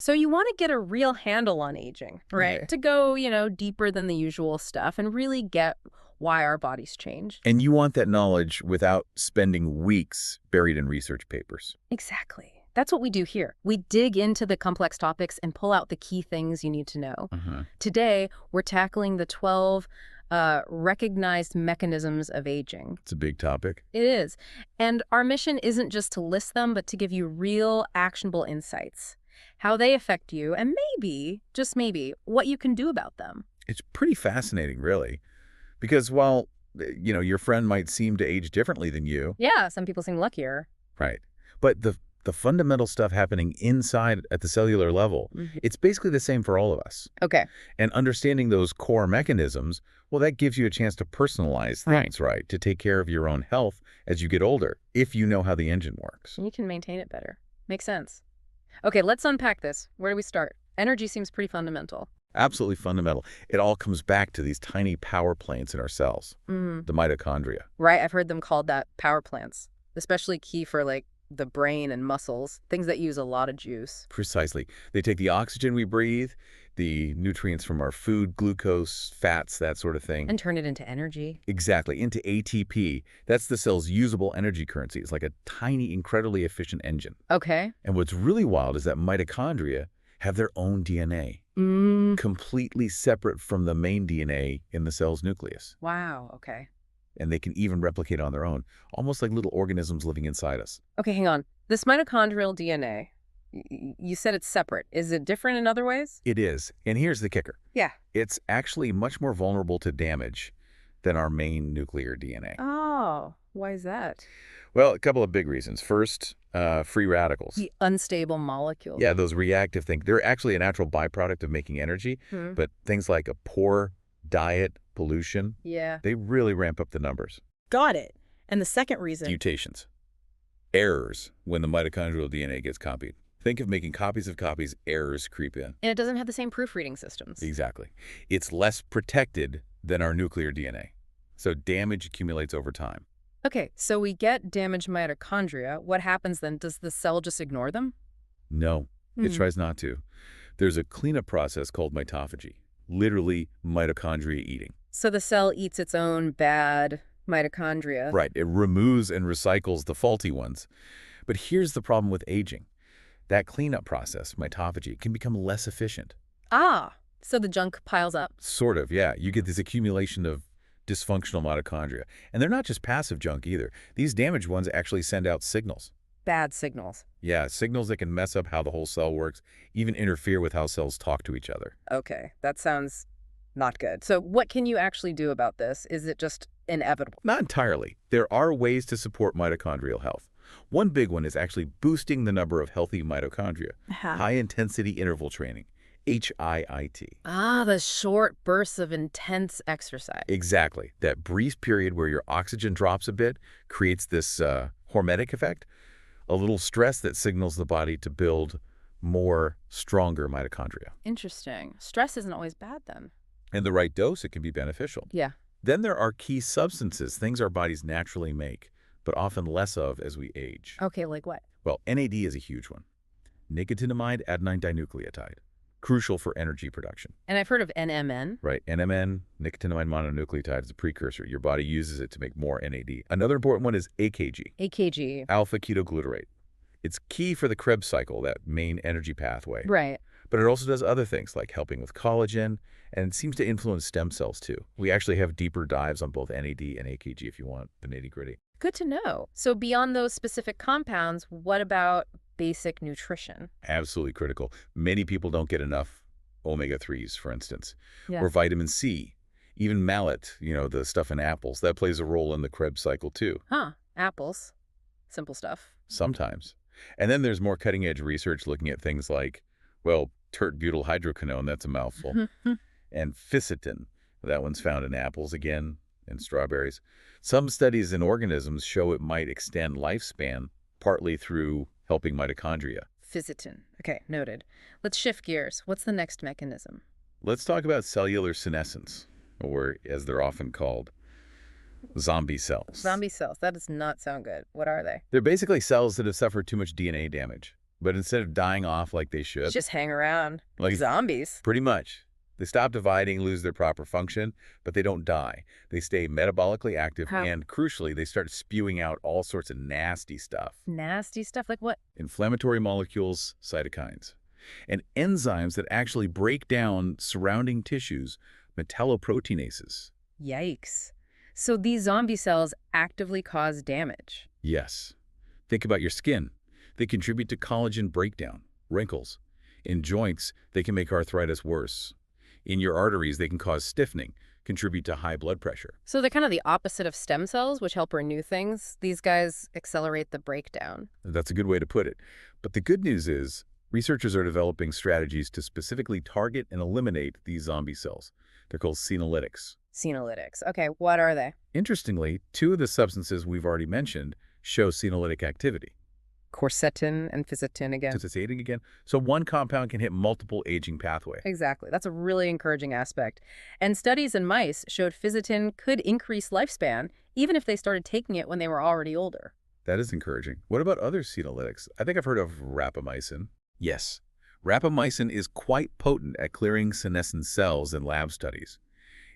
So you want to get a real handle on aging, right? Okay. To go, deeper than the usual stuff and really get why our bodies change. And you want that knowledge without spending weeks buried in research papers. Exactly. That's what we do here. We dig into the complex topics and pull out the key things you need to know. Uh-huh. Today, we're tackling the 12 recognized mechanisms of aging. It's a big topic. It is. And our mission isn't just to list them, but to give you real, actionable insights. How they affect you, and maybe, just maybe, what you can do about them. It's pretty fascinating, really. Because while, your friend might seem to age differently than you, Yeah, some people seem luckier. right? But the fundamental stuff happening inside at the cellular level, it's basically the same for all of us. Okay. And understanding those core mechanisms, well, that gives you a chance to personalize things, right? To take care of your own health as you get older, if you know how the engine works. You can maintain it better. Makes sense. Okay, let's unpack this. Where do we start? Energy seems pretty fundamental. Absolutely fundamental. It all comes back to these tiny power plants in our cells, the mitochondria. Right, I've heard them called that power plants, especially key for the brain and muscles, things that use a lot of juice. Precisely. They take the oxygen we breathe, the nutrients from our food, glucose, fats, that sort of thing. And turn it into energy. Exactly, into ATP. That's the cell's usable energy currency. It's like a tiny, incredibly efficient engine. Okay. And what's really wild is that mitochondria have their own DNA, completely separate from the main DNA in the cell's nucleus. Wow, okay. And they can even replicate on their own, almost like little organisms living inside us. Okay, hang on. This mitochondrial DNA, you said it's separate. Is it different in other ways? It is. And here's the kicker. Yeah. It's actually much more vulnerable to damage than our main nuclear DNA. Oh, why is that? Well, a couple of big reasons. First, free radicals. The unstable molecules. Yeah, those reactive things. They're actually a natural byproduct of making energy, but things like a poor diet, pollution, Yeah. they really ramp up the numbers. Got it. And the second reason. Mutations. Errors when the mitochondrial DNA gets copied. Think of making copies of copies, errors creep in. And it doesn't have the same proofreading systems. Exactly. It's less protected than our nuclear DNA. So damage accumulates over time. Okay, so we get damaged mitochondria. What happens then? Does the cell just ignore them? No, it tries not to. There's a cleanup process called mitophagy, literally mitochondria eating. So the cell eats its own bad mitochondria. Right, it removes and recycles the faulty ones. But here's the problem with aging. That cleanup process, mitophagy, can become less efficient. Ah, so the junk piles up. Sort of, yeah. You get this accumulation of dysfunctional mitochondria. And they're not just passive junk either. These damaged ones actually send out signals. Bad signals. Yeah, signals that can mess up how the whole cell works, even interfere with how cells talk to each other. Okay, that sounds not good. So what can you actually do about this? Is it just inevitable? Not entirely. There are ways to support mitochondrial health. One big one is actually boosting the number of healthy mitochondria. High-intensity interval training, HIIT. Ah, the short bursts of intense exercise. Exactly. That brief period where your oxygen drops a bit creates this hormetic effect, a little stress that signals the body to build more, stronger mitochondria. Interesting. Stress isn't always bad then. In the right dose, it can be beneficial. Yeah. Then there are key substances, things our bodies naturally make, but often less of as we age. Okay, like what? Well, NAD is a huge one. Nicotinamide adenine dinucleotide, crucial for energy production. And I've heard of NMN. Right, NMN, nicotinamide mononucleotide, is a precursor. Your body uses it to make more NAD. Another important one is AKG, AKG. alpha-ketoglutarate. It's key for the Krebs cycle, that main energy pathway. Right. But it also does other things like helping with collagen, and it seems to influence stem cells too. We actually have deeper dives on both NAD and AKG if you want the nitty-gritty. Good to know. So beyond those specific compounds, what about basic nutrition? Absolutely critical. Many people don't get enough omega-3s, for instance, Yeah. or vitamin C. Even malate, the stuff in apples, that plays a role in the Krebs cycle too. Huh. Apples. Simple stuff. Sometimes. And then there's more cutting-edge research looking at things like, well, tert-butyl hydroquinone, that's a mouthful, and ficitin. That one's found in apples again, and strawberries. Some studies in organisms show it might extend lifespan, partly through helping mitochondria. Ficitin. Okay, noted. Let's shift gears. What's the next mechanism? Let's talk about cellular senescence, or as they're often called, zombie cells. Zombie cells. That does not sound good. What are they? They're basically cells that have suffered too much DNA damage. But instead of dying off like they should, Just hang around. like Zombies. pretty much, they stop dividing, lose their proper function, but they don't die. They stay metabolically active, How? and crucially, they start spewing out all sorts of nasty stuff. Nasty stuff like what? Inflammatory molecules, cytokines, and enzymes that actually break down surrounding tissues, metalloproteinases. Yikes. So these zombie cells actively cause damage. Yes. Think about your skin. They contribute to collagen breakdown, wrinkles. In joints, they can make arthritis worse. In your arteries, they can cause stiffening, contribute to high blood pressure. So they're kind of the opposite of stem cells, which help renew things. These guys accelerate the breakdown. That's a good way to put it. But the good news is, researchers are developing strategies to specifically target and eliminate these zombie cells. They're called senolytics. Senolytics. Okay, what are they? Interestingly, two of the substances we've already mentioned show senolytic activity. Quercetin and fisetin again. Since it's aging again, so one compound can hit multiple aging pathways. Exactly. That's a really encouraging aspect. And studies in mice showed fisetin could increase lifespan even if they started taking it when they were already older. That is encouraging. What about other senolytics? I think I've heard of rapamycin. Yes, rapamycin is quite potent at clearing senescent cells in lab studies.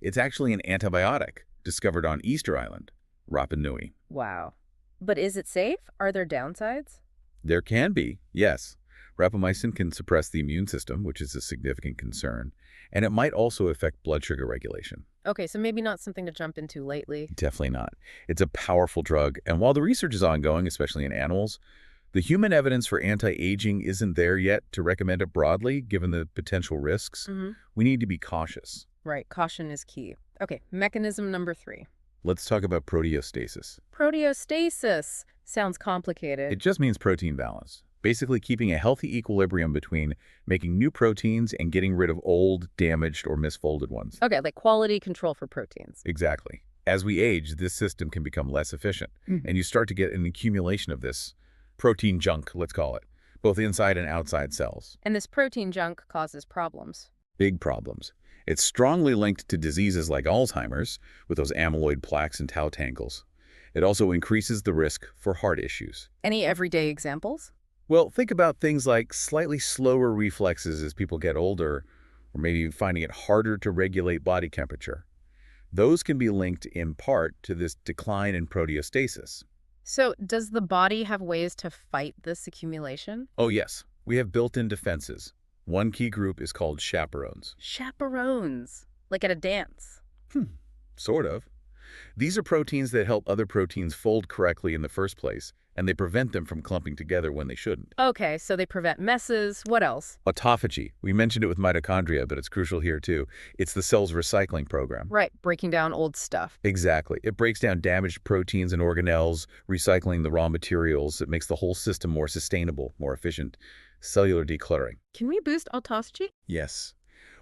It's actually an antibiotic discovered on Easter Island, Rapa Nui. Wow. But is it safe? Are there downsides? There can be, yes. Rapamycin can suppress the immune system, which is a significant concern, and it might also affect blood sugar regulation. Okay, so maybe not something to jump into lately. Definitely not. It's a powerful drug, and while the research is ongoing, especially in animals, the human evidence for anti-aging isn't there yet to recommend it broadly, given the potential risks. We need to be cautious. Right, caution is key. Okay, mechanism number 3. Let's talk about proteostasis. Proteostasis. Sounds complicated. It just means protein balance, basically keeping a healthy equilibrium between making new proteins and getting rid of old, damaged, or misfolded ones. Okay, like quality control for proteins. Exactly. As we age, this system can become less efficient, and you start to get an accumulation of this protein junk, let's call it, both inside and outside cells. And this protein junk causes problems. Big problems. It's strongly linked to diseases like Alzheimer's, with those amyloid plaques and tau tangles. It also increases the risk for heart issues. Any everyday examples? Well, think about things like slightly slower reflexes as people get older, or maybe finding it harder to regulate body temperature. Those can be linked in part to this decline in proteostasis. So does the body have ways to fight this accumulation? Oh yes, we have built-in defenses. One key group is called chaperones. Chaperones. Like at a dance. Sort of. These are proteins that help other proteins fold correctly in the first place, and they prevent them from clumping together when they shouldn't. Okay, so they prevent messes. What else? Autophagy. We mentioned it with mitochondria, but it's crucial here too. It's the cell's recycling program. Right, breaking down old stuff. Exactly. It breaks down damaged proteins and organelles, recycling the raw materials. It makes the whole system more sustainable, more efficient. Cellular decluttering. Can we boost autophagy? Yes.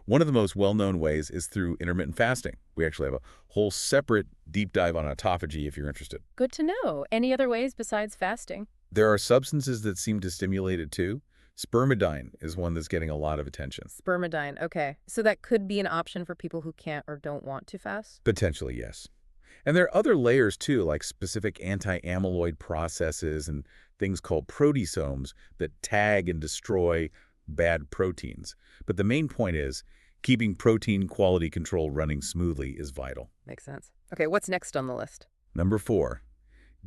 One of the most well-known ways is through intermittent fasting. We actually have a whole separate deep dive on autophagy if you're interested. Good to know. Any other ways besides fasting? There are substances that seem to stimulate it too. Spermidine is one that's getting a lot of attention. Spermidine, okay. So that could be an option for people who can't or don't want to fast? Potentially, yes. And there are other layers too, like specific anti-amyloid processes and things called proteasomes that tag and destroy bad proteins. But the main point is, keeping protein quality control running smoothly is vital. Makes sense. Okay, what's next on the list? Number 4,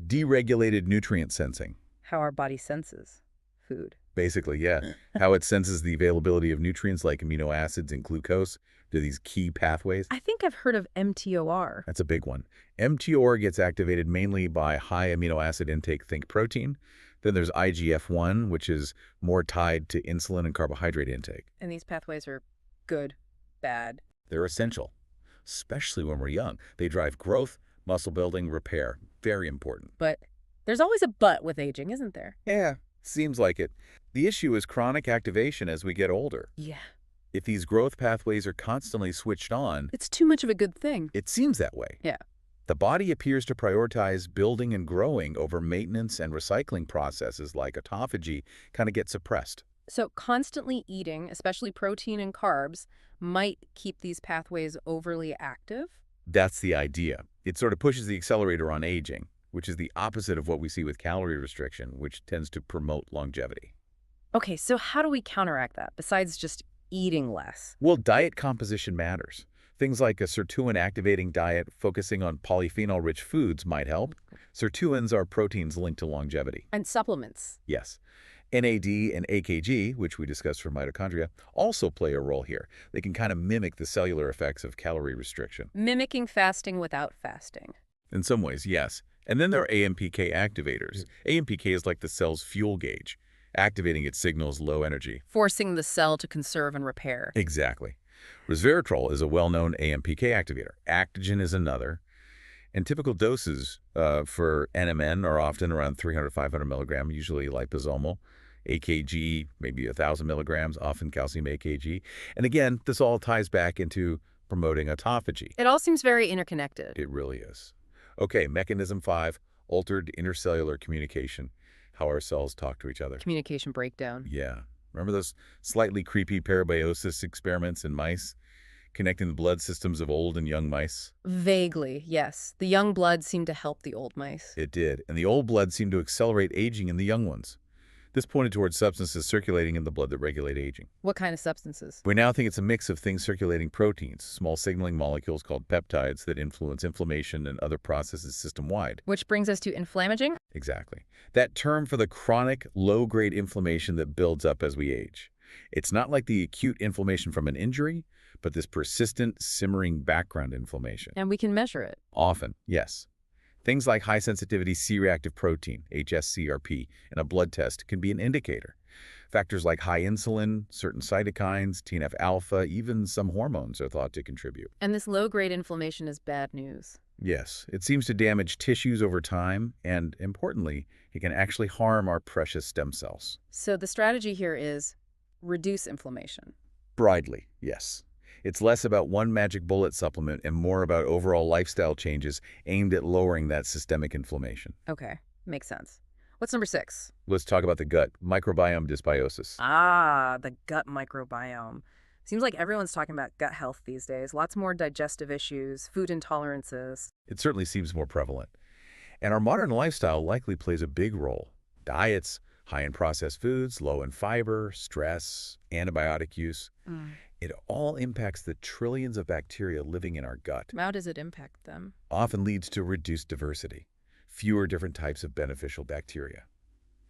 deregulated nutrient sensing. How our body senses food. Basically, yeah. How it senses the availability of nutrients like amino acids and glucose to these key pathways. I think I've heard of mTOR. That's a big one. mTOR gets activated mainly by high amino acid intake, think protein. Then there's IGF-1, which is more tied to insulin and carbohydrate intake. And these pathways are good, bad. They're essential, especially when we're young. They drive growth, muscle building, repair. Very important. But there's always a but with aging, isn't there? Yeah, seems like it. The issue is chronic activation as we get older. Yeah. If these growth pathways are constantly switched on, It's too much of a good thing. it seems that way. Yeah. The body appears to prioritize building and growing over maintenance, and recycling processes like autophagy kind of get suppressed. So constantly eating, especially protein and carbs, might keep these pathways overly active? That's the idea. It sort of pushes the accelerator on aging, which is the opposite of what we see with calorie restriction, which tends to promote longevity. Okay, so how do we counteract that, besides just eating less? Well, diet composition matters. Things like a sirtuin-activating diet focusing on polyphenol-rich foods might help. Sirtuins are proteins linked to longevity. And supplements. Yes. NAD and AKG, which we discussed for mitochondria, also play a role here. They can kind of mimic the cellular effects of calorie restriction. Mimicking fasting without fasting. In some ways, yes. And then there are AMPK activators. AMPK is like the cell's fuel gauge. Activating it signals low energy. Forcing the cell to conserve and repair. Exactly. Resveratrol is a well-known AMPK activator. Actogen is another. And typical doses for NMN are often around 300-500 milligram, usually liposomal. AKG, maybe 1,000 milligrams, often calcium AKG. And again, this all ties back into promoting autophagy. It all seems very interconnected. It really is. Okay, mechanism 5, altered intercellular communication, how our cells talk to each other. Communication breakdown. Yeah. Remember those slightly creepy parabiosis experiments in mice? Connecting the blood systems of old and young mice? Vaguely, yes. The young blood seemed to help the old mice. It did, and the old blood seemed to accelerate aging in the young ones. This pointed towards substances circulating in the blood that regulate aging. What kind of substances? We now think it's a mix of things circulating proteins, small signaling molecules called peptides that influence inflammation and other processes system-wide. Which brings us to inflammaging? Exactly. That term for the chronic, low-grade inflammation that builds up as we age. It's not like the acute inflammation from an injury, but this persistent, simmering background inflammation. And we can measure it. Often, yes. Things like high-sensitivity C-reactive protein, HSCRP, in a blood test can be an indicator. Factors like high insulin, certain cytokines, TNF-alpha, even some hormones are thought to contribute. And this low-grade inflammation is bad news. Yes, it seems to damage tissues over time, and importantly, it can actually harm our precious stem cells. So the strategy here is reduce inflammation. Broadly, yes. It's less about one magic bullet supplement and more about overall lifestyle changes aimed at lowering that systemic inflammation. Okay, makes sense. What's number 6? Let's talk about the gut, microbiome dysbiosis. Ah, the gut microbiome. Seems like everyone's talking about gut health these days. Lots more digestive issues, food intolerances. It certainly seems more prevalent. And our modern lifestyle likely plays a big role. Diets, high in processed foods, low in fiber, stress, antibiotic use. It all impacts the trillions of bacteria living in our gut. How does it impact them? Often leads to reduced diversity, fewer different types of beneficial bacteria.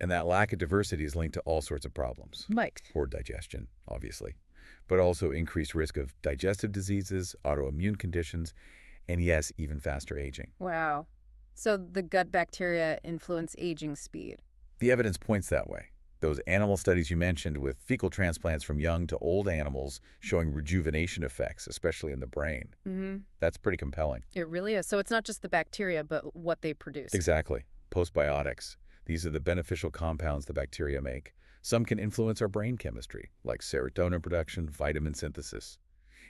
And that lack of diversity is linked to all sorts of problems. Like? Poor digestion, obviously, but also increased risk of digestive diseases, autoimmune conditions, and yes, even faster aging. Wow. So the gut bacteria influence aging speed. The evidence points that way. Those animal studies you mentioned with fecal transplants from young to old animals showing rejuvenation effects, especially in the brain. That's pretty compelling. It really is. So it's not just the bacteria, but what they produce. Exactly. Postbiotics. These are the beneficial compounds the bacteria make. Some can influence our brain chemistry, like serotonin production, vitamin synthesis.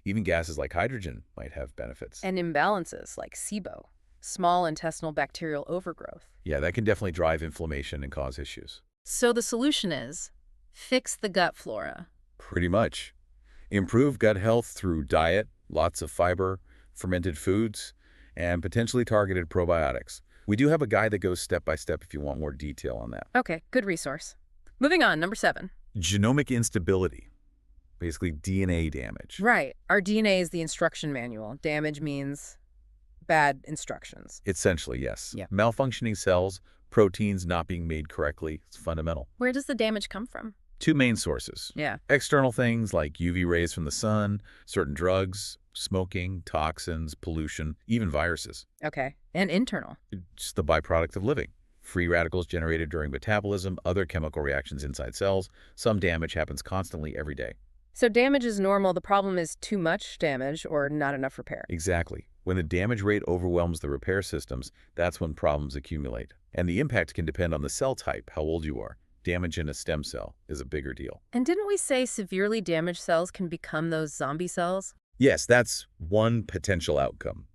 Even gases like hydrogen might have benefits. And imbalances like SIBO, small intestinal bacterial overgrowth. Yeah, that can definitely drive inflammation and cause issues. So the solution is fix the gut flora. Pretty much. Improve gut health through diet, lots of fiber, fermented foods, and potentially targeted probiotics. We do have a guide that goes step by step if you want more detail on that. Okay, good resource. Moving on, number 7. Genomic instability, basically DNA damage. Right. Our DNA is the instruction manual. Damage means bad instructions. Essentially, yes. Yeah. Malfunctioning cells, proteins not being made correctly, it's fundamental. Where does the damage come from? 2 main sources. Yeah. External things like UV rays from the sun, certain drugs, smoking, toxins, pollution, even viruses. Okay. And internal. It's the byproduct of living. Free radicals generated during metabolism, other chemical reactions inside cells. Some damage happens constantly every day. So damage is normal. The problem is too much damage or not enough repair. Exactly. When the damage rate overwhelms the repair systems, that's when problems accumulate. And the impact can depend on the cell type, how old you are. Damage in a stem cell is a bigger deal. And didn't we say severely damaged cells can become those zombie cells? Yes, that's one potential outcome.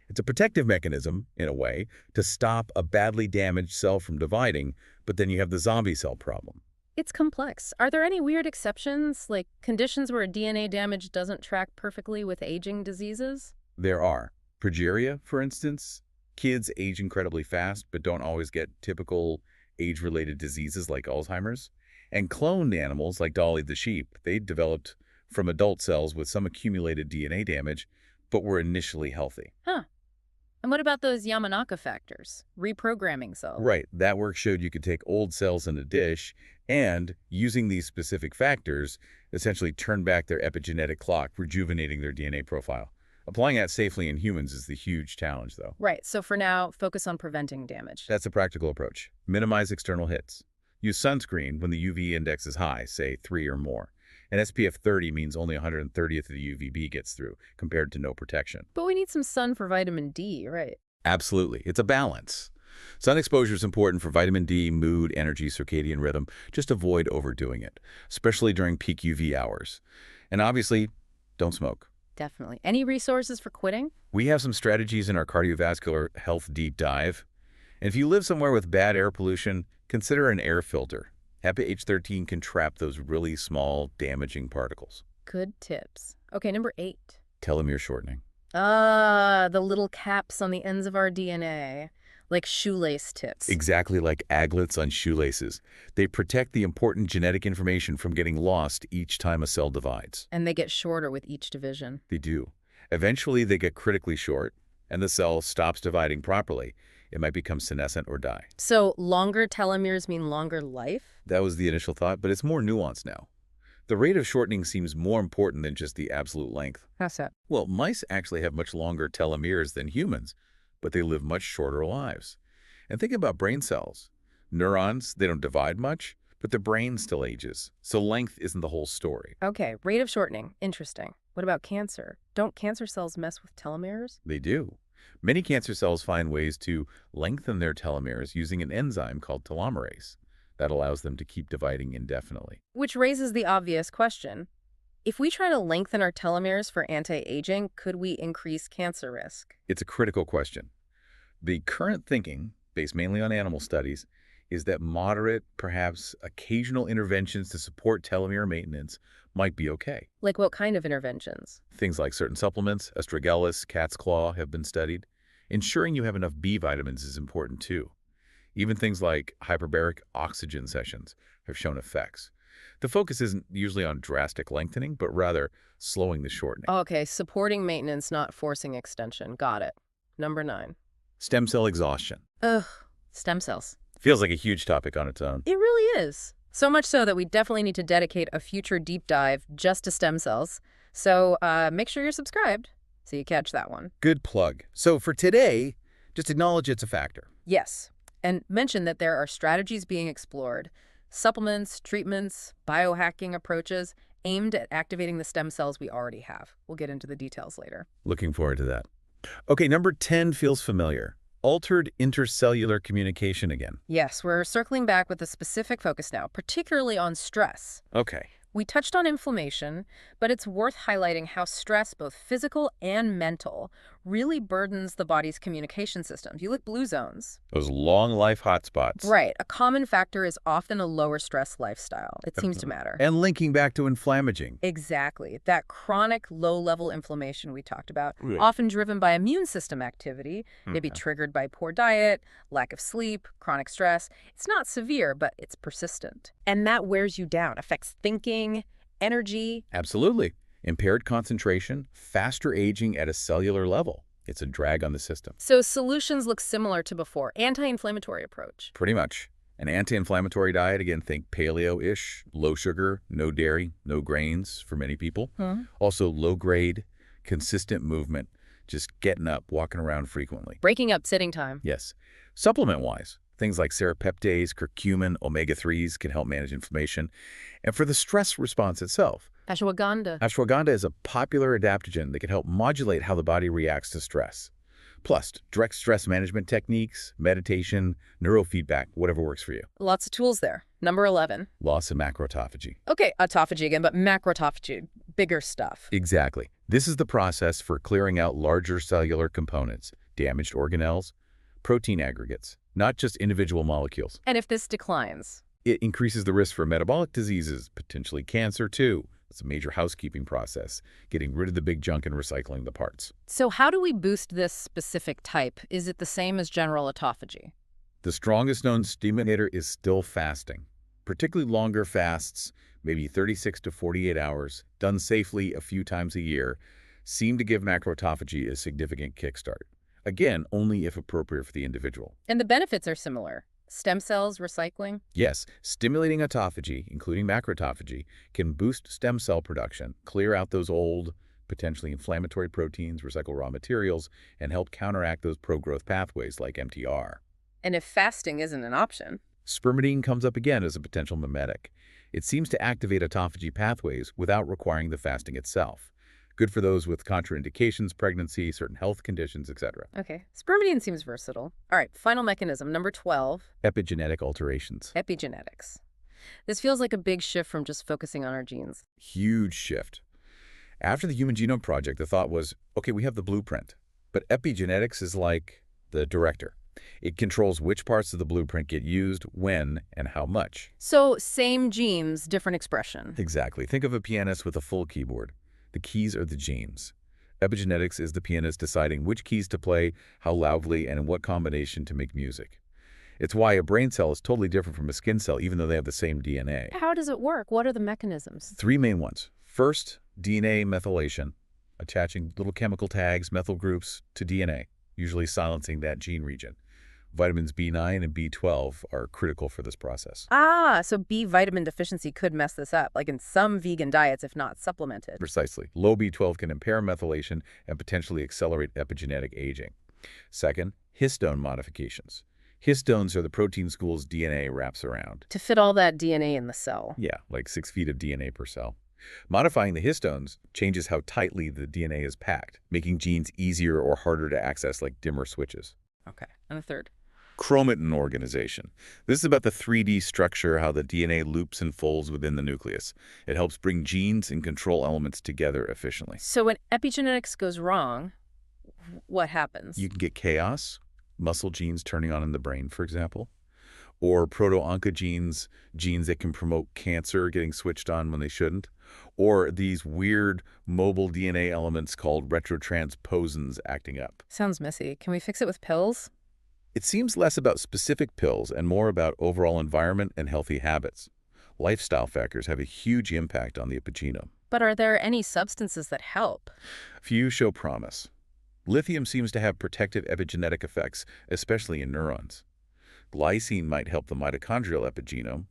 It's a protective mechanism, in a way, to stop a badly damaged cell from dividing, but then you have the zombie cell problem. It's complex. Are there any weird exceptions, like conditions where DNA damage doesn't track perfectly with aging diseases? There are. Progeria, for instance. Kids age incredibly fast, but don't always get typical age-related diseases like Alzheimer's. And cloned animals like Dolly the sheep, they developed from adult cells with some accumulated DNA damage, but were initially healthy. Huh. And what about those Yamanaka factors, reprogramming cells? Right, that work showed you could take old cells in a dish and, using these specific factors, essentially turn back their epigenetic clock, rejuvenating their DNA profile. Applying that safely in humans is the huge challenge, though. Right, so for now, focus on preventing damage. That's a practical approach. Minimize external hits. Use sunscreen when the UV index is high, say 3 or more. And SPF 30 means only 130th of the UVB gets through, compared to no protection. But we need some sun for vitamin D, right? Absolutely. It's a balance. Sun exposure is important for vitamin D, mood, energy, circadian rhythm. Just avoid overdoing it, especially during peak UV hours. And obviously, don't smoke. Definitely. Any resources for quitting? We have some strategies in our cardiovascular health deep dive. And if you live somewhere with bad air pollution, consider an air filter. HEPA H13 can trap those really small, damaging particles. Good tips. Okay, number 8. Telomere shortening. The little caps on the ends of our DNA, like shoelace tips. Exactly like aglets on shoelaces. They protect the important genetic information from getting lost each time a cell divides. And they get shorter with each division. They do. Eventually, they get critically short, and the cell stops dividing properly. It might become senescent or die. So longer telomeres mean longer life? That was the initial thought, but it's more nuanced now. The rate of shortening seems more important than just the absolute length. How's that? Well, mice actually have much longer telomeres than humans, but they live much shorter lives. And think about brain cells. Neurons, they don't divide much, but the brain still ages, so length isn't the whole story. Okay, rate of shortening. Interesting. What about cancer? Don't cancer cells mess with telomeres? They do. Many cancer cells find ways to lengthen their telomeres using an enzyme called telomerase. That allows them to keep dividing indefinitely. Which raises the obvious question. If we try to lengthen our telomeres for anti-aging, could we increase cancer risk? It's a critical question. The current thinking, based mainly on animal studies, is that moderate, perhaps occasional interventions to support telomere maintenance might be okay. Like what kind of interventions? Things like certain supplements, astragalus, cat's claw, have been studied. Ensuring you have enough B vitamins is important too. Even things like hyperbaric oxygen sessions have shown effects. The focus isn't usually on drastic lengthening, but rather slowing the shortening. Okay, supporting maintenance, not forcing extension. Got it. Number 9. Stem cell exhaustion. Ugh, stem cells. Feels like a huge topic on its own. It really is. So much so that we definitely need to dedicate a future deep dive just to stem cells. So make sure you're subscribed so you catch that one. Good plug. So for today, just acknowledge it's a factor. Yes, and mention that there are strategies being explored, supplements, treatments, biohacking approaches aimed at activating the stem cells we already have. We'll get into the details later. Looking forward to that. Okay, number 10 feels familiar. Altered intercellular communication again. Yes, we're circling back with a specific focus now, particularly on stress. Okay. We touched on inflammation, but it's worth highlighting how stress, both physical and mental, really burdens the body's communication systems. You look blue zones. Those long life hotspots. Right. A common factor is often a lower stress lifestyle. It seems to matter. And linking back to inflammaging. Exactly. That chronic low-level inflammation we talked about, Right. often driven by immune system activity, maybe triggered by poor diet, lack of sleep, chronic stress. It's not severe, but it's persistent. And that wears you down, affects thinking, energy. Absolutely. Impaired concentration, faster aging at a cellular level. It's a drag on the system. So solutions look similar to before. Anti-inflammatory approach. Pretty much. An anti-inflammatory diet, again, think paleo-ish, low sugar, no dairy, no grains for many people. Also low grade, consistent movement, just getting up, walking around frequently. Breaking up sitting time. Yes. Supplement-wise, things like serapeptase, curcumin, omega-3s can help manage inflammation. And for the stress response itself, Ashwagandha. ashwagandha is a popular adaptogen that can help modulate how the body reacts to stress. Plus, direct stress management techniques, meditation, neurofeedback, whatever works for you. Lots of tools there. Number 11. Loss of macroautophagy. Okay, autophagy again, but macroautophagy, bigger stuff. Exactly. This is the process for clearing out larger cellular components, damaged organelles, protein aggregates, not just individual molecules. And if this declines? It increases the risk for metabolic diseases, potentially cancer too. It's a major housekeeping process, getting rid of the big junk and recycling the parts. So how do we boost this specific type? Is it the same as general autophagy? The strongest known stimulator is still fasting. particularly longer fasts, maybe 36 to 48 hours, done safely a few times a year, seem to give macroautophagy a significant kickstart. Again, only if appropriate for the individual. And the benefits are similar. Stem cells, recycling. Yes, stimulating autophagy, including macroautophagy, can boost stem cell production, clear out those old, potentially inflammatory proteins, recycle raw materials, and help counteract those pro-growth pathways like MTR. And if fasting isn't an option, Spermidine comes up again as a potential mimetic. It seems to activate autophagy pathways without requiring the fasting itself. Good for those with contraindications, pregnancy, certain health conditions, etc. okay, spermidine seems versatile. All right, final mechanism, number 12, Epigenetic alterations. epigenetics. This feels like a big shift from just focusing on our genes. Huge shift. After the Human Genome Project, the thought was, okay, we have the blueprint, but epigenetics is like the director. It controls which parts of the blueprint get used, when, and how much. So same genes, different expression. Exactly. Think of a pianist with a full keyboard. The keys are the genes. Epigenetics is the pianist deciding which keys to play, how loudly, and in what combination to make music. It's why a brain cell is totally different from a skin cell, even though they have the same DNA. How does it work? What are the mechanisms? Three main ones. First, DNA methylation, attaching little chemical tags, methyl groups, to DNA, usually silencing that gene region. Vitamins B9 and B12 are critical for this process. Ah, so B vitamin deficiency could mess this up, like in some vegan diets if not supplemented. Precisely. Low B12 can impair methylation and potentially accelerate epigenetic aging. Second, histone modifications. Histones are the protein schools DNA wraps around. To fit all that DNA in the cell. Yeah, like 6 feet of DNA per cell. Modifying the histones changes how tightly the DNA is packed, making genes easier or harder to access like dimmer switches. Okay, and the third. Chromatin organization. This is about the 3D structure, how the DNA loops and folds within the nucleus. It helps bring genes and control elements together efficiently. So when epigenetics goes wrong, what happens? You can get chaos, muscle genes turning on in the brain, for example, or proto-oncogenes, genes that can promote cancer getting switched on when they shouldn't, or these weird mobile DNA elements called retrotransposons acting up. Sounds messy. Can we fix it with pills? It seems less about specific pills and more about overall environment and healthy habits. Lifestyle factors have a huge impact on the epigenome. But are there any substances that help? Few show promise. Lithium seems to have protective epigenetic effects, especially in neurons. Glycine might help the mitochondrial epigenome,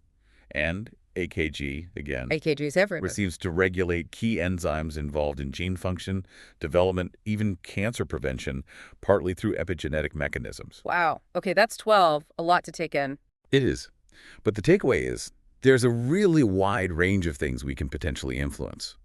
and AKG, again, AKG's everywhere. seems to regulate key enzymes involved in gene function, development, even cancer prevention, partly through epigenetic mechanisms. Wow. Okay, that's 12. A lot to take in. It is. But the takeaway is, there's a really wide range of things we can potentially influence,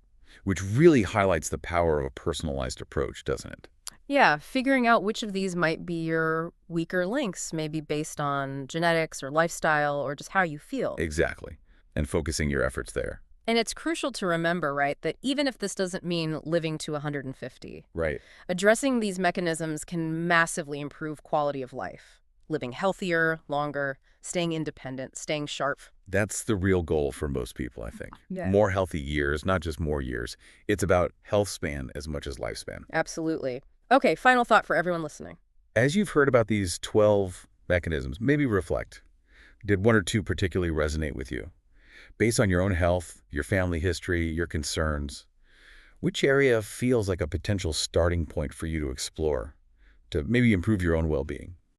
which really highlights the power of a personalized approach, doesn't it? Yeah, figuring out which of these might be your weaker links, maybe based on genetics or lifestyle or just how you feel. Exactly. And focusing your efforts there. And it's crucial to remember, right, that even if this doesn't mean living to 150, Right. addressing these mechanisms can massively improve quality of life. Living healthier, longer, staying independent, staying sharp. That's the real goal for most people, I think. Yeah. More healthy years, not just more years. It's about health span as much as lifespan. Absolutely. Okay, final thought for everyone listening. As you've heard about these 12 mechanisms, maybe reflect. Did one or two particularly resonate with you? Based on your own health, your family history, your concerns, which area feels like a potential starting point for you to explore, to maybe improve your own well-being?